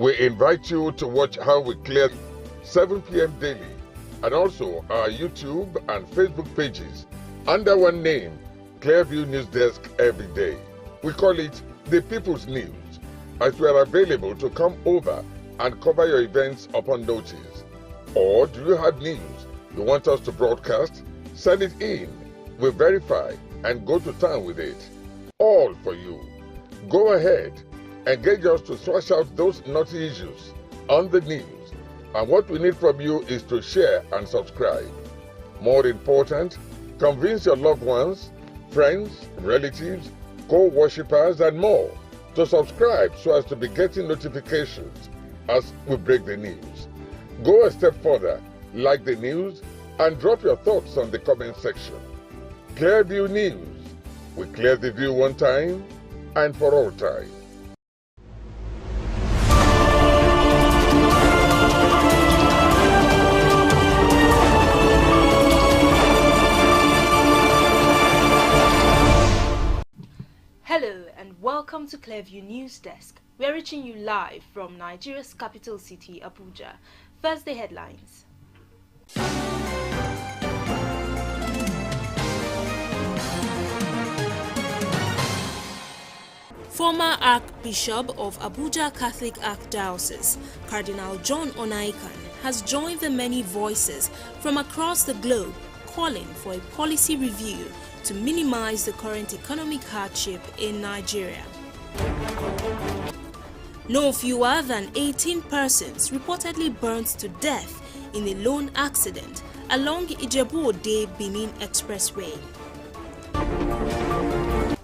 We invite you to watch how we clear 7 p.m. daily, and also our YouTube and Facebook pages under one name, Clearview News Desk every day. We call it The People's News, as we are available to come over and cover your events upon notice. Or do you have news you want us to broadcast? Send it in. We verify and go to town with it. All for you. Go ahead, engage us to thrash out those naughty issues on the news. And what we need from you is to share and subscribe. More important, convince your loved ones, friends, relatives, co-worshippers, and more to subscribe so as to be getting notifications as we break the news. Go a step further, like the news, and drop your thoughts on the comment section. Clearview News. We clear the view one time and for all time. Hello and welcome to Clearview News Desk. We are reaching you live from Nigeria's capital city, Abuja. First, the headlines. Former Archbishop of Abuja Catholic Archdiocese, Cardinal John Onaikan, has joined the many voices from across the globe calling for a policy review to minimize the current economic hardship in Nigeria. No fewer than 18 persons reportedly burnt to death in a lone accident along Ijebu Ode Benin Expressway.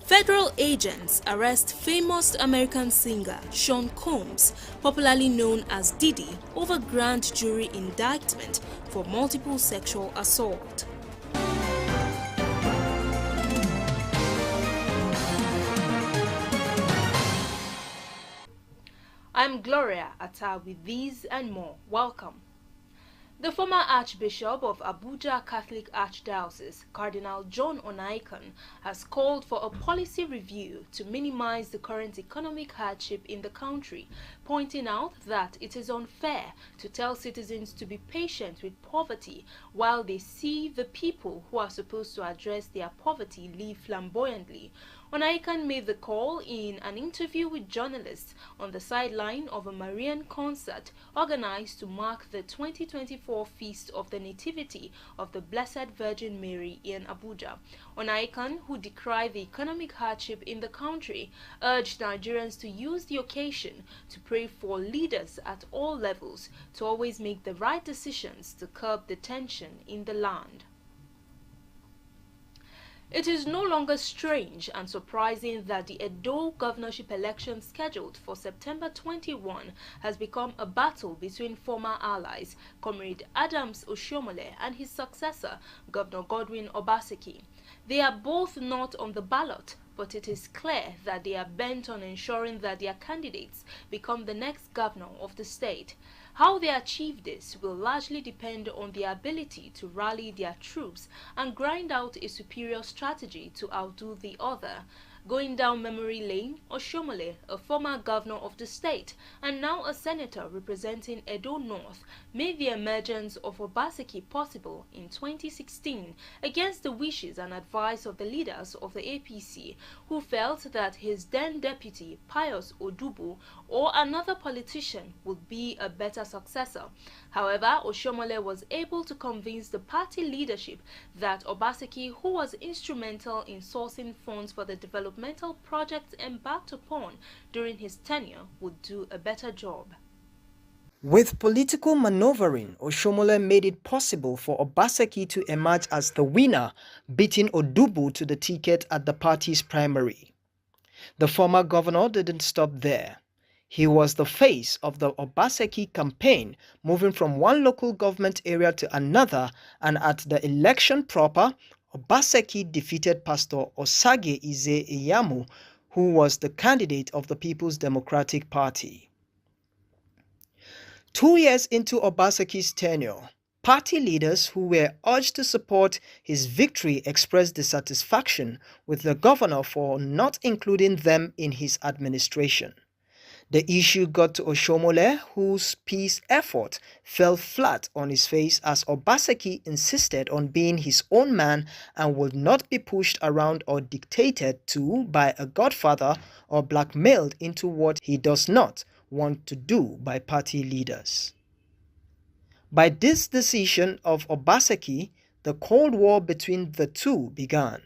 Federal agents arrest famous American singer Sean Combs, popularly known as Diddy, over grand jury indictment for multiple sexual assault. I'm Gloria Atta with these and more. Welcome. The former Archbishop of Abuja Catholic Archdiocese, Cardinal John Onaikan, has called for a policy review to minimize the current economic hardship in the country, pointing out that it is unfair to tell citizens to be patient with poverty while they see the people who are supposed to address their poverty live flamboyantly. Onaikan made the call in an interview with journalists on the sideline of a Marian concert organized to mark the 2024 Feast of the Nativity of the Blessed Virgin Mary in Abuja. Onaikan, who decried the economic hardship in the country, urged Nigerians to use the occasion to pray for leaders at all levels to always make the right decisions to curb the tension in the land. It is no longer strange and surprising that the Edo governorship election scheduled for September 21 has become a battle between former allies, Comrade Adams Oshiomhole and his successor, Governor Godwin Obaseki. They are both not on the ballot, but it is clear that they are bent on ensuring that their candidates become the next governor of the state. How they achieve this will largely depend on their ability to rally their troops and grind out a superior strategy to outdo the other. Going down memory lane, Oshiomhole, a former governor of the state and now a senator representing Edo North, made the emergence of Obaseki possible in 2016 against the wishes and advice of the leaders of the APC, who felt that his then deputy, Pius Odubu, or another politician would be a better successor. However, Oshiomhole was able to convince the party leadership that Obaseki, who was instrumental in sourcing funds for the developmental projects embarked upon during his tenure, would do a better job. With political maneuvering, Oshiomhole made it possible for Obaseki to emerge as the winner, beating Odubu to the ticket at the party's primary. The former governor didn't stop there. He was the face of the Obaseki campaign, moving from one local government area to another, and at the election proper, Obaseki defeated Pastor Osage Ize Iyamu, who was the candidate of the People's Democratic Party. 2 years into Obaseki's tenure, party leaders who were urged to support his victory expressed dissatisfaction with the governor for not including them in his administration. The issue got to Oshomole, whose peace effort fell flat on his face as Obaseki insisted on being his own man and would not be pushed around or dictated to by a godfather or blackmailed into what he does not want to do by party leaders. By this decision of Obaseki, the Cold War between the two began.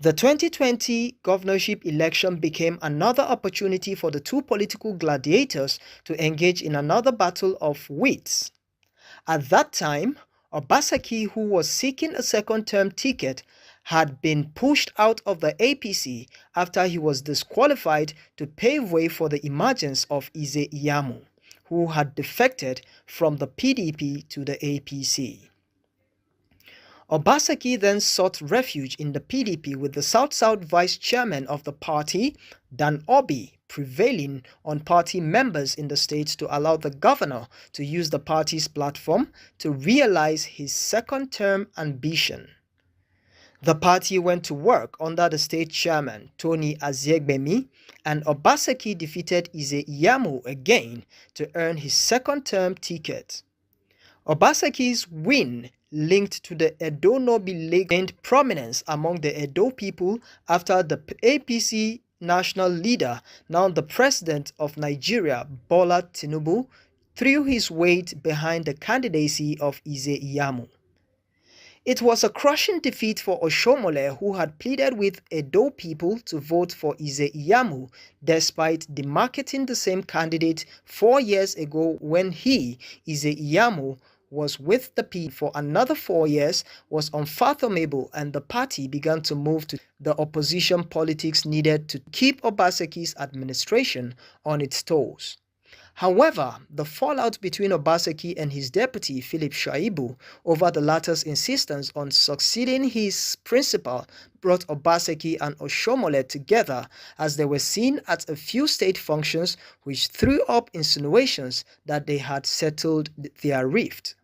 The 2020 governorship election became another opportunity for the two political gladiators to engage in another battle of wits. At that time, Obaseki, who was seeking a second-term ticket, had been pushed out of the APC after he was disqualified to pave way for the emergence of Ijebu, who had defected from the PDP to the APC. Obaseki then sought refuge in the PDP with the South-South vice chairman of the party, Dan Obi, prevailing on party members in the state to allow the governor to use the party's platform to realize his second-term ambition. The party went to work under the state chairman, Tony Aziegbemi, and Obaseki defeated Ijebu again to earn his second-term ticket. Obaseki's win linked to the Edo Nobi League gained prominence among the Edo people after the APC national leader, now the president of Nigeria, Bola Tinubu, threw his weight behind the candidacy of Ijebu. It was a crushing defeat for Oshomole, who had pleaded with Edo people to vote for Ijebu despite demarketing the same candidate 4 years ago when he, Ijebu, was with the P for another 4 years was unfathomable, and the party began to move to the opposition politics needed to keep Obaseki's administration on its toes. However, the fallout between Obaseki and his deputy Philip Shaibu over the latter's insistence on succeeding his principal brought Obaseki and Oshomole together as they were seen at a few state functions, which threw up insinuations that they had settled their rift.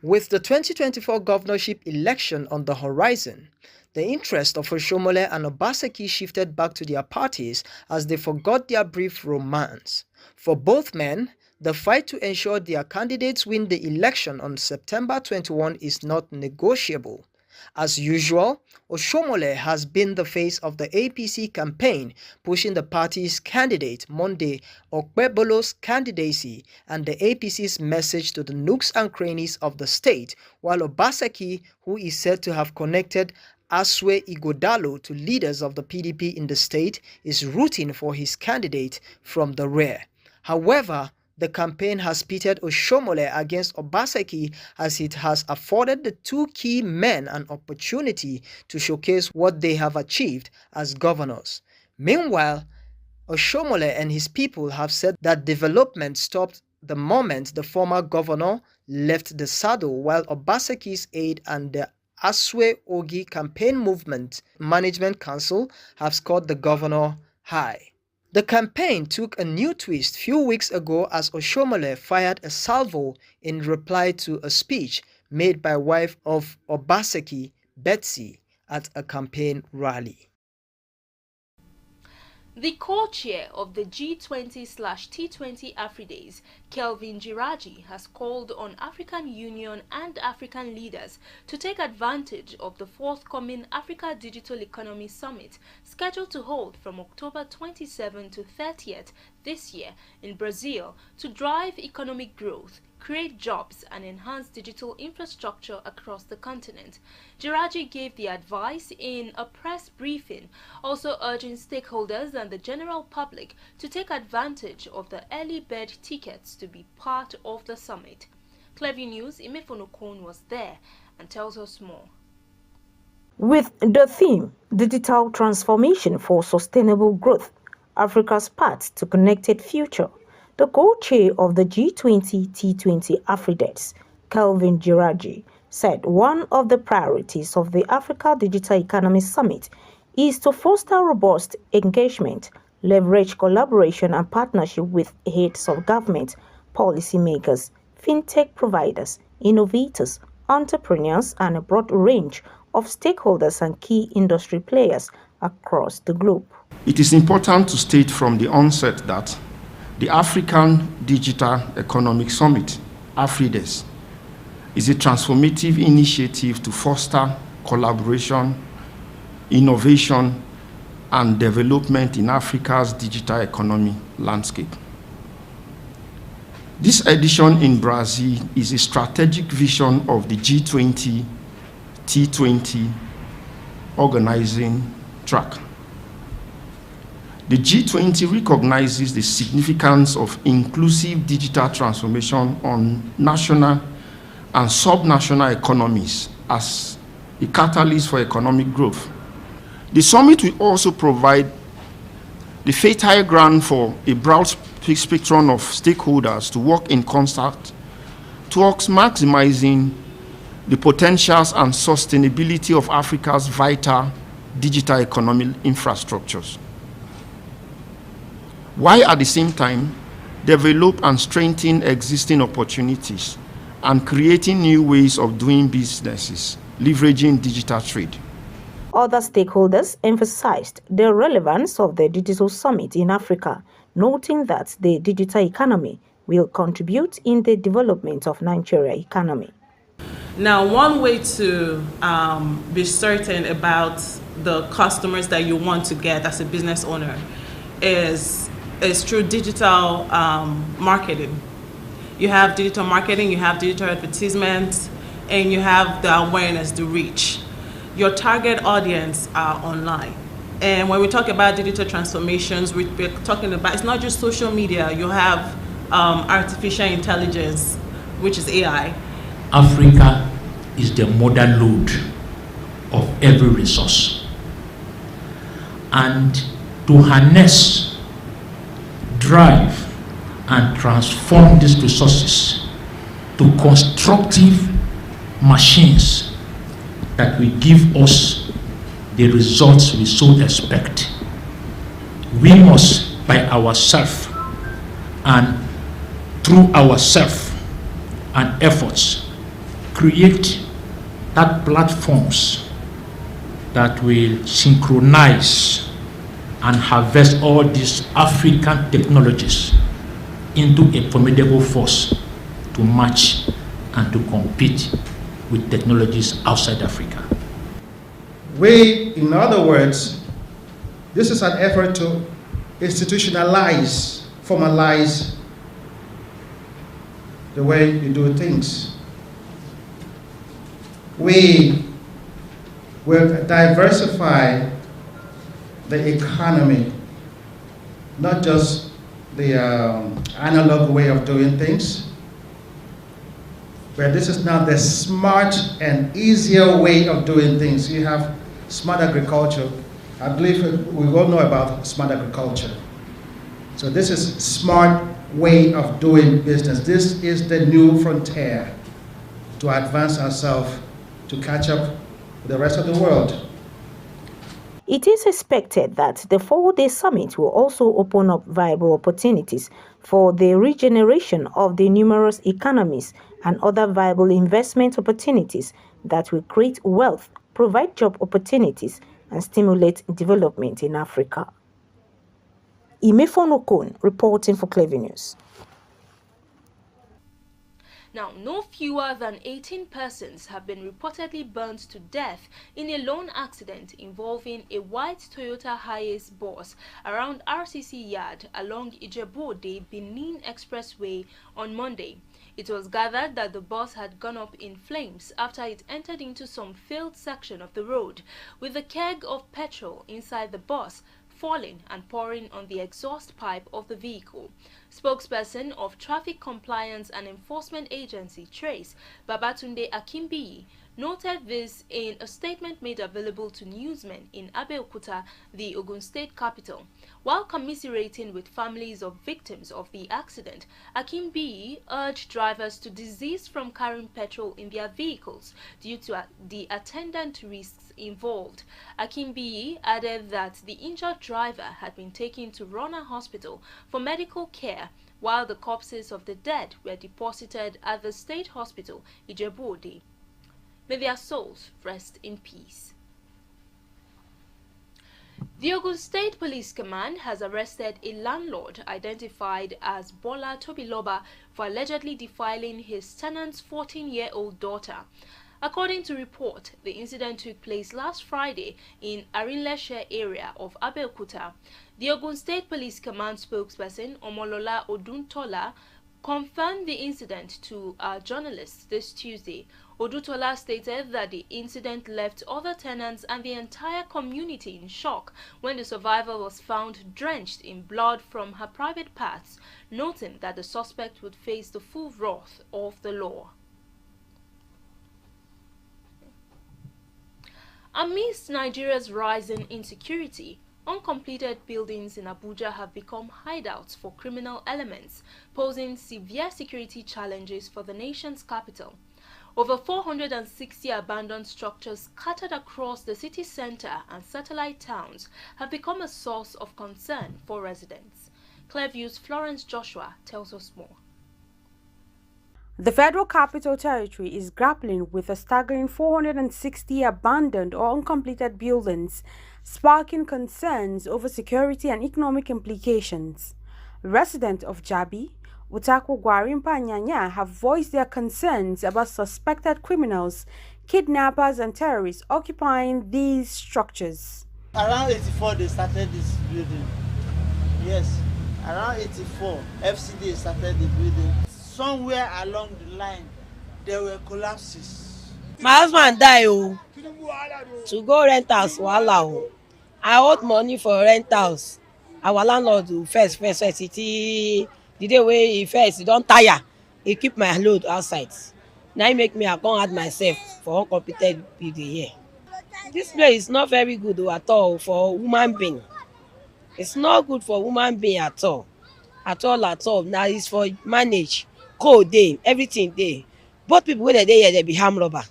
With the 2024 governorship election on the horizon, the interest of Oshomole and Obaseki shifted back to their parties as they forgot their brief romance. For both men, the fight to ensure their candidates win the election on September 21 is not negotiable. As usual, Oshomole has been the face of the APC campaign, pushing the party's candidate, Monday Okpebolo's candidacy and the APC's message to the nooks and crannies of the state, while Obaseki, who is said to have connected Aswe Igodalo to leaders of the PDP in the state, is rooting for his candidate from the rear. However, the campaign has pitted Oshomole against Obaseki as it has afforded the two key men an opportunity to showcase what they have achieved as governors. Meanwhile, Oshomole and his people have said that development stopped the moment the former governor left the saddle, while Obaseki's aide and the Aswe Ogi Campaign Movement Management Council have scored the governor high. The campaign took a new twist few weeks ago as Oshomole fired a salvo in reply to a speech made by wife of Obaseki, Betsy, at a campaign rally. The co-chair of the G20/T20 AfriDays, Kelvin Giraji, has called on African Union and African leaders to take advantage of the forthcoming Africa Digital Economy Summit, scheduled to hold from October 27 to 30th this year in Brazil, to drive economic growth, create jobs and enhance digital infrastructure across the continent. Giraji gave the advice in a press briefing, also urging stakeholders and the general public to take advantage of the early bird tickets to be part of the summit. Clever News, Imefonokon was there and tells us more. With the theme, Digital Transformation for Sustainable Growth, Africa's Path to Connected Future, the co-chair of the G20-T20 AfriDays, Kelvin Giraji, said one of the priorities of the Africa Digital Economy Summit is to foster robust engagement, leverage collaboration and partnership with heads of government, policymakers, fintech providers, innovators, entrepreneurs, and a broad range of stakeholders and key industry players across the globe. It is important to state from the onset that the African Digital Economic Summit, AFRIDES, is a transformative initiative to foster collaboration, innovation, and development in Africa's digital economy landscape. This edition in Brazil is a strategic vision of the G20, T20 organizing track. The G20 recognizes the significance of inclusive digital transformation on national and subnational economies as a catalyst for economic growth. The summit will also provide the fertile ground for a broad spectrum of stakeholders to work in concert towards maximizing the potentials and sustainability of Africa's vital digital economic infrastructures, while at the same time develop and strengthen existing opportunities and creating new ways of doing businesses, leveraging digital trade. Other stakeholders emphasized the relevance of the Digital Summit in Africa, noting that the digital economy will contribute in the development of Nigeria's economy. Now, one way to be certain about the customers that you want to get as a business owner is through digital marketing. You have digital marketing, you have digital advertisements, and you have the awareness, the reach. Your target audience are online. And when we talk about digital transformations, we're talking about, it's not just social media, you have artificial intelligence, which is AI. Africa is the mother lode of every resource. And to harness, drive, and transform these resources to constructive machines that will give us the results we so expect. We must, by ourselves and through ourselves and efforts, create that platforms that will synchronize and harvest all these African technologies into a formidable force to match and to compete with technologies outside Africa. In other words, this is an effort to institutionalize, formalize the way you do things. We will diversify the economy, not just the analog way of doing things, but this is now the smart and easier way of doing things. You have smart agriculture. I believe we all know about smart agriculture. So this is smart way of doing business. This is the new frontier to advance ourselves, to catch up with the rest of the world. It is expected that the 4-day summit will also open up viable opportunities for the regeneration of the numerous economies and other viable investment opportunities that will create wealth, provide job opportunities, and stimulate development in Africa. Imefon Okon reporting for Clever News. Now, no fewer than 18 persons have been reportedly burned to death in a lone accident involving a white Toyota Hiace bus around RCC Yard along Ijebu Ode, Benin Expressway on Monday. It was gathered that the bus had gone up in flames after it entered into some field section of the road, with a keg of petrol inside the bus falling and pouring on the exhaust pipe of the vehicle. Spokesperson of Traffic Compliance and Enforcement Agency, Trace, Babatunde Akimbiyi, noted this in a statement made available to newsmen in Abeokuta, the Ogun State capital. While commiserating with families of victims of the accident, Akimbiyi urged drivers to desist from carrying petrol in their vehicles due to the attendant risks involved. Akimbiyi added that the injured driver had been taken to Rona Hospital for medical care, while the corpses of the dead were deposited at the State Hospital, Ijebu Ode. May their souls rest in peace. The Ogun State Police Command has arrested a landlord identified as Bola Tobiloba for allegedly defiling his tenant's 14-year-old daughter. According to report, the incident took place last Friday in Arinleshe area of Abeokuta. The Ogun State Police Command spokesperson Omolola Oduntola confirmed the incident to our journalists this Tuesday. Odutola stated that the incident left other tenants and the entire community in shock when the survivor was found drenched in blood from her private parts, noting that the suspect would face the full wrath of the law. Amidst Nigeria's rising insecurity, uncompleted buildings in Abuja have become hideouts for criminal elements, posing severe security challenges for the nation's capital. Over 460 abandoned structures scattered across the city center and satellite towns have become a source of concern for residents. Clearview's Florence Joshua tells us more. The Federal Capital Territory is grappling with a staggering 460 abandoned or uncompleted buildings, sparking concerns over security and economic implications. Residents of Jabi, Utako Gwarimpa Nyanya have voiced their concerns about suspected criminals, kidnappers and terrorists occupying these structures. Around 84 they started this building. Yes, around 84 FCD started the building. Somewhere along the line there were collapses. My husband died to go rent house. Wahala. I owed money for rent house. Our landlord first the day wey he first he don't tire. He keep my load outside. Now he make me I can't add myself for uncompleted building here. This place is not very good at all for human being. It's not good for human being at all. At all. Now it's for manage. Code day, everything day. Both people where they here, they be harm robber,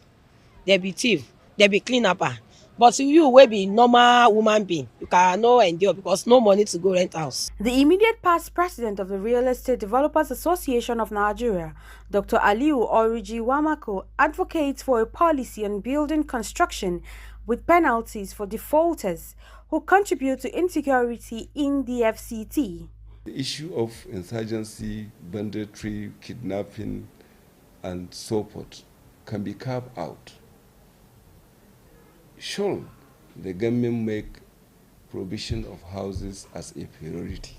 they be thief, they be clean upper. But you will be normal woman being, you cannot endure because no money to go rent house. The immediate past president of the Real Estate Developers Association of Nigeria, Dr. Aliu Oriji Wamako, advocates for a policy on building construction with penalties for defaulters who contribute to insecurity in the FCT. The issue of insurgency, banditry, kidnapping, and so forth can be carved out. Should the government make provision of houses as a priority?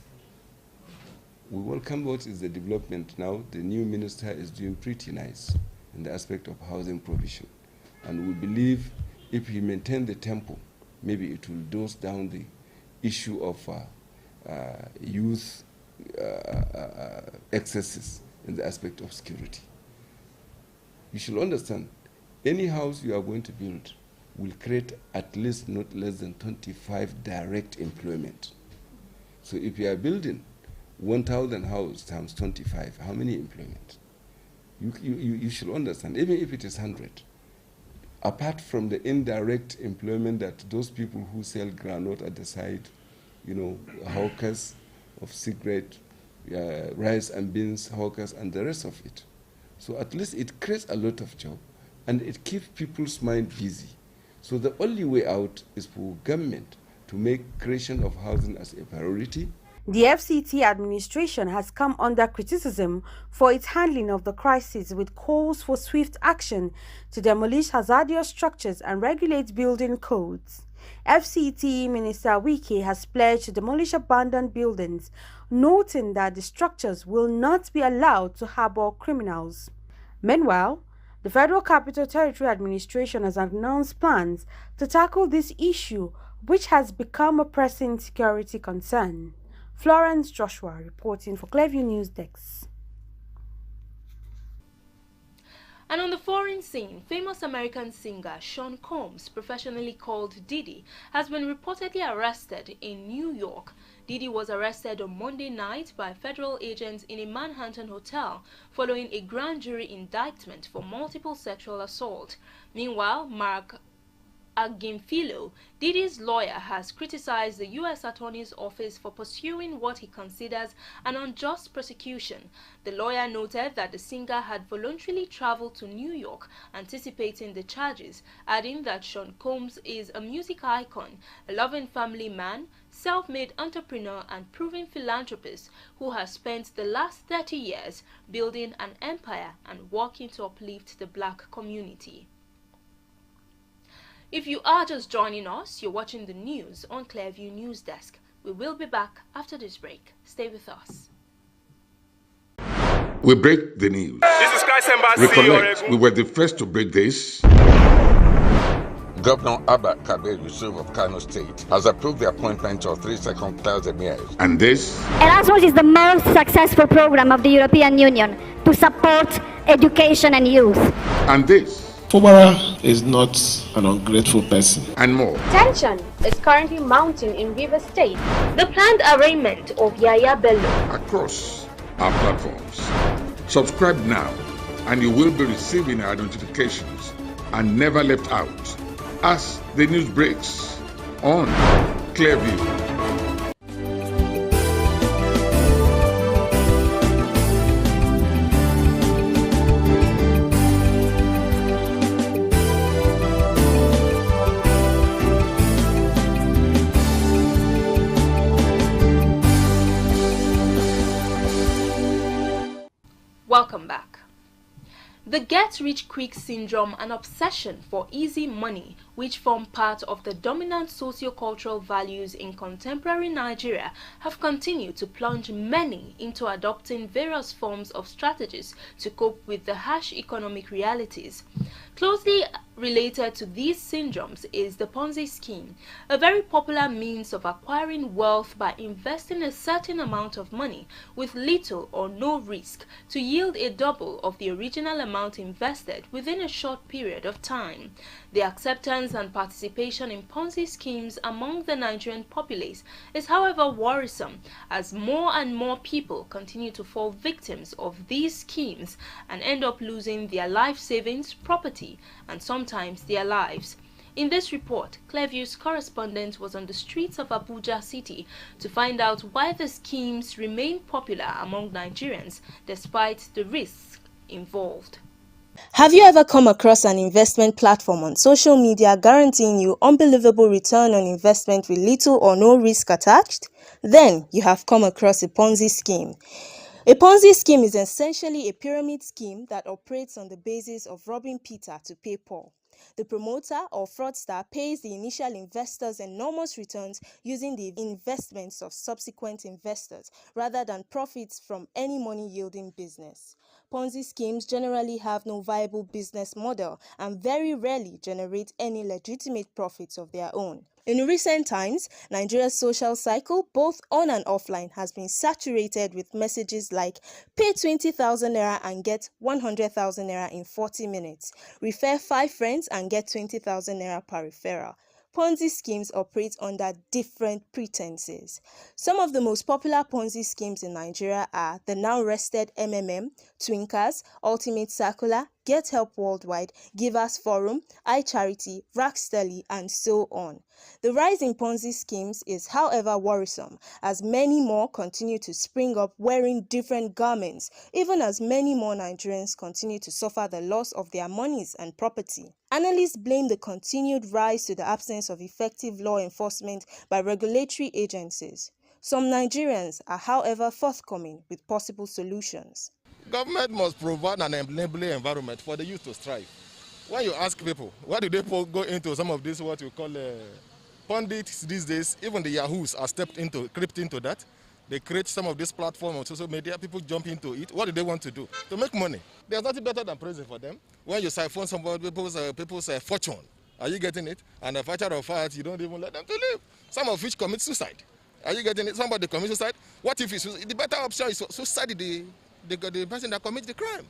We welcome what is the development now. The new minister is doing pretty nice in the aspect of housing provision. And we believe if he maintains the tempo, maybe it will dose down the issue of youth excesses in the aspect of security. You should understand, any house you are going to build will create at least not less than 25 direct employment. So if you are building 1,000 houses times 25, how many employment? You should understand, even if it is 100, apart from the indirect employment that those people who sell granite at the side, hawkers of cigarette, rice and beans hawkers, and the rest of it. So at least it creates a lot of job, and it keeps people's mind busy. So the only way out is for government to make creation of housing as a priority. The FCT administration has come under criticism for its handling of the crisis, with calls for swift action to demolish hazardous structures and regulate building codes. FCT Minister Wike has pledged to demolish abandoned buildings, noting that the structures will not be allowed to harbor criminals. Meanwhile, the Federal Capital Territory Administration has announced plans to tackle this issue, which has become a pressing security concern. Florence Joshua reporting for Clearview News Desk. And on the foreign scene, famous American singer Sean Combs, professionally called Diddy, has been reportedly arrested in New York. Diddy was arrested on Monday night by federal agents in a Manhattan hotel following a grand jury indictment for multiple sexual assault. Meanwhile, Mark Agimfilo, Didi's lawyer, has criticized the U.S. Attorney's Office for pursuing what he considers an unjust prosecution. The lawyer noted that the singer had voluntarily traveled to New York anticipating the charges, adding that Sean Combs is a music icon, a loving family man, self-made entrepreneur and proven philanthropist who has spent the last 30 years building an empire and working to uplift the black community. If you are just joining us, you're watching the news on Clearview News Desk. We will be back after this break. Stay with us. We break the news. This is Christ Embassy. Recollect, we were the first to break this. Governor Abba Kabir Yusuf of Kano State has approved the appointment of 3 second-class emirs. And this? Erasmus is the most successful program of the European Union to support education and youth. And this? Fubara is not an ungrateful person. And more. Tension is currently mounting in River State. The planned arraignment of Yaya Bello. Across our platforms. Subscribe now and you will be receiving our notifications and never left out as the news breaks on Clearview. Welcome back. The get-rich-quick syndrome and obsession for easy money, which form part of the dominant socio-cultural values in contemporary Nigeria, have continued to plunge many into adopting various forms of strategies to cope with the harsh economic realities. Closely related to these syndromes is the Ponzi scheme, a very popular means of acquiring wealth by investing a certain amount of money with little or no risk to yield a double of the original amount invested within a short period of time. The acceptance and participation in Ponzi schemes among the Nigerian populace is, however, worrisome as more and more people continue to fall victims of these schemes and end up losing their life savings, property, and sometimes their lives. In this report, Clearview's correspondent was on the streets of Abuja City to find out why the schemes remain popular among Nigerians despite the risks involved. Have you ever come across an investment platform on social media guaranteeing you unbelievable return on investment with little or no risk attached? Then you have come across a Ponzi scheme. A Ponzi scheme is essentially a pyramid scheme that operates on the basis of robbing Peter to pay Paul. The promoter or fraudster pays the initial investors enormous returns using the investments of subsequent investors rather than profits from any money-yielding business. Ponzi schemes generally have no viable business model and very rarely generate any legitimate profits of their own. In recent times, Nigeria's social cycle, both on and offline, has been saturated with messages like pay 20,000 naira and get 100,000 naira in 40 minutes, refer 5 friends and get 20,000 naira per referral. Ponzi schemes operate under different pretenses. Some of the most popular Ponzi schemes in Nigeria are the now rested MMM, Twinkers, Ultimate Circular, Get Help Worldwide, Givers Forum, iCharity, Racksterly, and so on. The rise in Ponzi schemes is, however, worrisome, as many more continue to spring up wearing different garments, even as many more Nigerians continue to suffer the loss of their monies and property. Analysts blame the continued rise to the absence of effective law enforcement by regulatory agencies. Some Nigerians are, however, forthcoming with possible solutions. Government must provide an enabling environment for the youth to strive. When you ask people, why do they go into some of this, what you call pundits these days, even the yahoos are crept into that. They create some of this platform on social media, people jump into it. What do they want to do? To make money. There's nothing better than prison for them. When you siphon somebody, people's fortune, are you getting it? And a fighter of fight, you don't even let them to live. Some of which commit suicide. Are you getting it? Somebody commits suicide. What if the better option is suicide the person that commits the crime?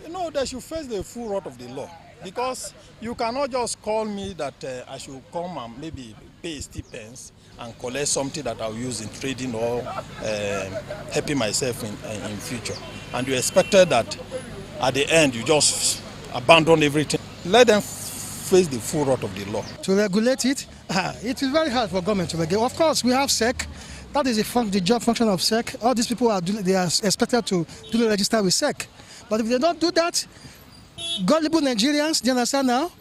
You know, they should face the full wrath of the law. Because you cannot just call me that I should come and maybe pay stipends and collect something that I'll use in trading or helping myself in future. And you expected that at the end you just abandon everything. Let them face the full wrath of the law. To regulate it, it is very hard for government to regulate. Of course, we have SEC. That is the job function of SEC. All these people they are expected to duly register with SEC. But if they don't do that, gullible Nigerians, do you understand now,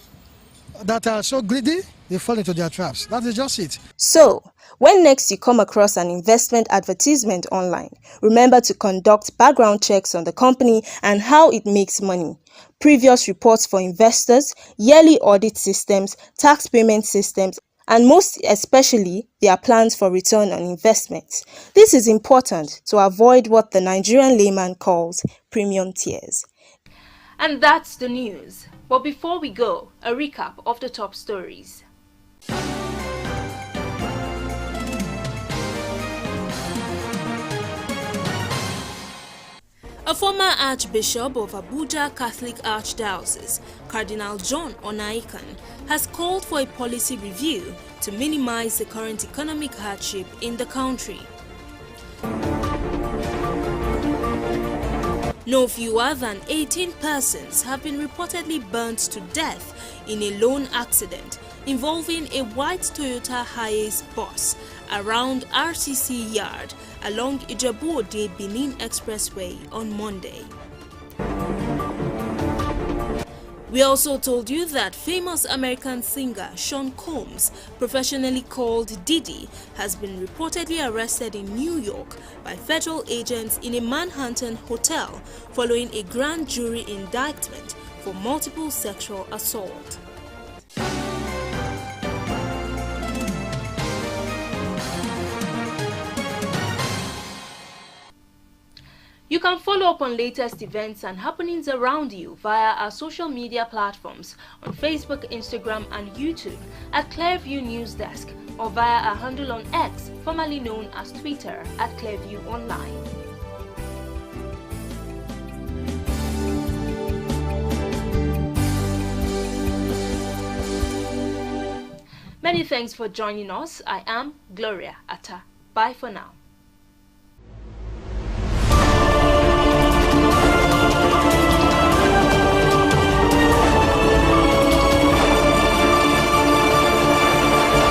that are so greedy, they fall into their traps. That is just it. So, when next you come across an investment advertisement online, remember to conduct background checks on the company and how it makes money. Previous reports for investors, yearly audit systems, tax payment systems, and most especially their plans for return on investments. This is important to avoid what the Nigerian layman calls premium tiers. And that's the news. But before we go, a recap of the top stories. A former Archbishop of Abuja Catholic Archdiocese, Cardinal John Onaikan, has called for a policy review to minimize the current economic hardship in the country. No fewer than 18 persons have been reportedly burnt to death in a lone accident involving a white Toyota Hiace bus around RCC Yard along Ijebu Ode Benin Expressway on Monday. We also told you that famous American singer Sean Combs, professionally called Diddy, has been reportedly arrested in New York by federal agents in a Manhattan hotel following a grand jury indictment for multiple sexual assault. You can follow up on latest events and happenings around you via our social media platforms on Facebook, Instagram and YouTube at Clearview News Desk or via our handle on X, formerly known as Twitter, at Clearview Online. Many thanks for joining us. I am Gloria Atta. Bye for now.